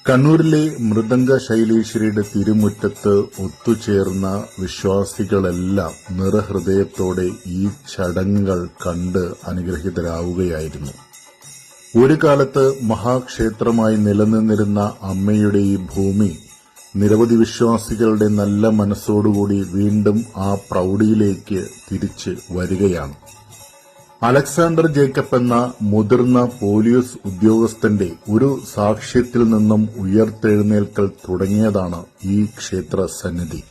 കണ്ണൂരിലെ മൃദംഗ ശൈലേശ്വരിയുടെ തിരുമുറ്റത്ത് ഒത്തുചേർന്ന വിശ്വാസികളെല്ലാം നിറഹൃദയത്തോടെ ഈ ചടങ്ങുകൾ കണ്ട് അനുഗ്രഹീതരാവുകയായിരുന്നു. ഒരു കാലത്ത് മഹാക്ഷേത്രമായി നിലനിന്നിരുന്ന അമ്മയുടെ ഈ ഭൂമി നിരവധി വിശ്വാസികളുടെ നല്ല മനസ്സോടുകൂടി വീണ്ടും ആ പ്രൌഢിയിലേക്ക് തിരിച്ച് വരികയാണ്. അലക്സാണ്ടർ ജേക്കബ് എന്ന മുതിർന്ന പോലീസ് ഉദ്യോഗസ്ഥന്റെ ഒരു സാക്ഷ്യത്തിൽ നിന്നും ഉയർത്തെഴുന്നേൽക്കൽ തുടങ്ങിയതാണ് ഈ ക്ഷേത്ര സന്നിധി.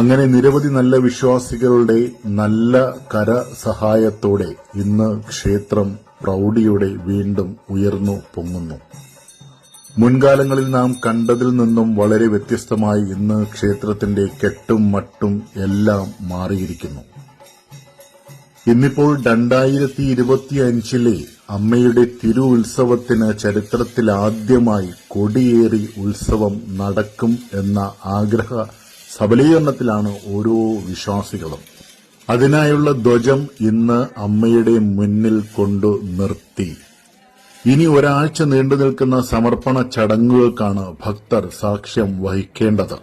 അങ്ങനെ നിരവധി നല്ല വിശ്വാസികളുടെ നല്ല കരസഹായത്തോടെ ഇന്ന് ക്ഷേത്രം പ്രൌഢിയോടെ വീണ്ടും ഉയർന്നു പൊങ്ങുന്നു. മുൻകാലങ്ങളിൽ നാം കണ്ടതിൽ നിന്നും വളരെ വ്യത്യസ്തമായി ഇന്ന് ക്ഷേത്രത്തിന്റെ കെട്ടും മട്ടും എല്ലാം മാറിയിരിക്കുന്നു. ഇന്നിപ്പോൾ 2025 അമ്മയുടെ തിരു ഉത്സവത്തിന് ചരിത്രത്തിലാദ്യമായി കൊടിയേറി ഉത്സവം നടക്കും എന്ന ആഗ്രഹ സബലീകരണത്തിലാണ് ഓരോ വിശ്വാസികളും. അതിനായുള്ള ധ്വജം ഇന്ന് അമ്മയുടെ മുന്നിൽ കൊണ്ടു നിർത്തി. ഇനി ഒരാഴ്ച നീണ്ടുനിൽക്കുന്ന സമർപ്പണ ചടങ്ങുകൾക്കാണ് ഭക്തർ സാക്ഷ്യം വഹിക്കേണ്ടത്.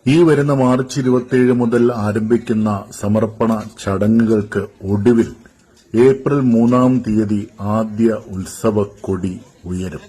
ഈ വരുന്ന മാർച്ച് 27 മുതൽ ആരംഭിക്കുന്ന സമർപ്പണ ചടങ്ങുകൾക്ക് ഒടുവിൽ ഏപ്രിൽ 3 ആദ്യ ഉത്സവക്കൊടി ഉയരും.